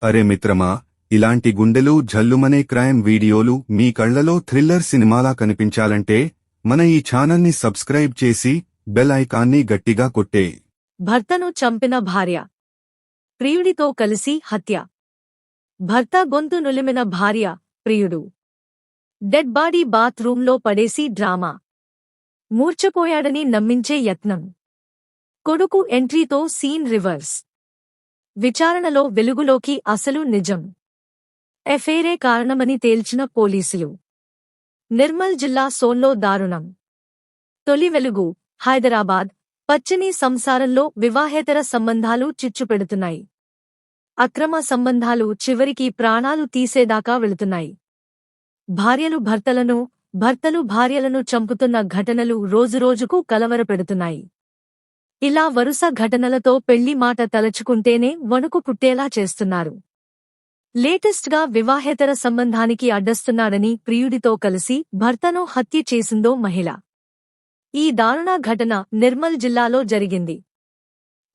అరే మిత్రమా, ఇలాంటి గుండెలు జల్లుమనే క్రైమ్ వీడియోలు మీ కళ్లలో థ్రిల్లర్ సినిమాలా కనిపించాలంటే మన ఈ ఛానల్ని సబ్స్క్రైబ్ చేసి బెల్ ఐకాన్ని గట్టిగా కొట్టే. భర్తను చంపిన భార్య, ప్రియుడితో కలిసి హత్య. భర్త గొంతు నులిమిన భార్య, ప్రియుడు డెడ్ బాడీ బాత్ రూంలో పడేసి డ్రామా. మూర్ఛపోయాడని నమ్మించే యత్నం. కొడుకు ఎంట్రీతో సీన్ రివర్స్. విచారణలో వెలుగులోకి అసలు నిజం. ఎఫైరే కారణమని తేల్చిన పోలీసులు. నిర్మల్ జిల్లా సోన్లో దారుణం. తొలి వెలుగు. హైదరాబాద్. పచ్చని సంసారంలో వివాహేతర సంబంధాలు చిచ్చుపెడుతున్నాయి. అక్రమ సంబంధాలు చివరికి ప్రాణాలు తీసేదాకా వెళుతున్నాయి. భార్యలు భర్తలను, భర్తలు భార్యలను చంపుతున్న ఘటనలు రోజురోజుకు కలవరపెడుతున్నాయి. ఇలా వరుస ఘటనలతో పెళ్లి మాట తలచుకుంటేనే వణుకు పుట్టేలా చేస్తున్నారు. లేటెస్ట్గా వివాహేతర సంబంధానికి అడ్డస్తున్నాడని ప్రియుడితో కలిసి భర్తను హత్య చేసిందో మహిళ. ఈ దారుణ ఘటన నిర్మల్ జిల్లాలో జరిగింది.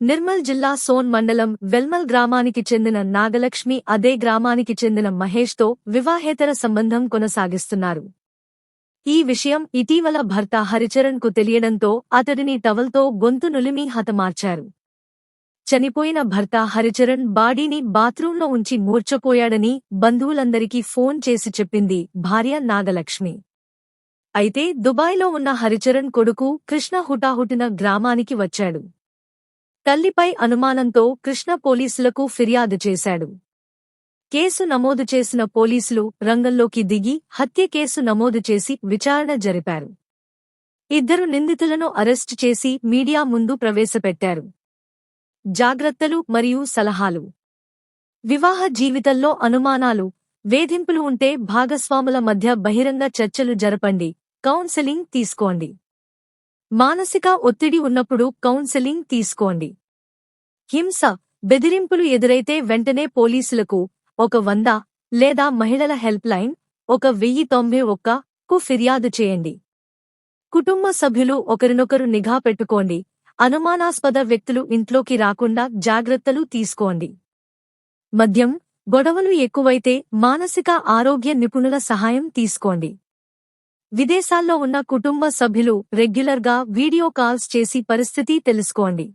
నిర్మల్ జిల్లా సోన్ మండలం వెల్మల్ గ్రామానికి చెందిన నాగలక్ష్మి అదే గ్రామానికి చెందిన మహేష్తో వివాహేతర సంబంధం కొనసాగిస్తున్నారు. ఈ విషయం ఇటీవల భర్త హరిచరణ్కు తెలియడంతో అతడిని టవల్తో గొంతు నులిమి హతమార్చారు. చనిపోయిన భర్త హరిచరణ్ బాడీని బాత్రూంలో ఉంచి మూర్ఛపోయాడని బంధువులందరికీ ఫోన్ చేసి చెప్పింది భార్య నాగలక్ష్మి. అయితే దుబాయ్లో ఉన్న హరిచరణ్ కొడుకు కృష్ణ హుటాహుటిన గ్రామానికి వచ్చాడు. తల్లిపై అనుమానంతో కృష్ణ పోలీసులకు ఫిర్యాదు చేశాడు. కేసు నమోదు చేసిన పోలీసులు రంగంలోకి దిగి హత్య కేసు నమోదు చేసి విచారణ జరిపారు. ఇద్దరు నిందితులను అరెస్టు చేసి మీడియా ముందు ప్రవేశపెట్టారు. జాగ్రత్తలు మరియు సలహాలు. వివాహ జీవితంలో అనుమానాలు, వేధింపులు ఉంటే భాగస్వాముల మధ్య బహిరంగ చర్చలు జరపండి. కౌన్సెలింగ్ తీసుకోండి. మానసిక ఒత్తిడి ఉన్నప్పుడు కౌన్సెలింగ్ తీసుకోండి. హింస, బెదిరింపులు ఎదురైతే వెంటనే పోలీసులకు 100 లేదా మహిళల హెల్ప్ లైన్ 1091కు ఫిర్యాదు చేయండి. కుటుంబ సభ్యులు ఒకరినొకరు నిఘా పెట్టుకోండి. అనుమానాస్పద వ్యక్తులు ఇంట్లోకి రాకుండా జాగ్రత్తలు తీసుకోండి. మద్యం, గొడవలు ఎక్కువైతే మానసిక ఆరోగ్య నిపుణుల సహాయం తీసుకోండి. విదేశాల్లో ఉన్న కుటుంబ సభ్యులు రెగ్యులర్గా వీడియో కాల్స్ చేసి పరిస్థితి తెలుసుకోండి.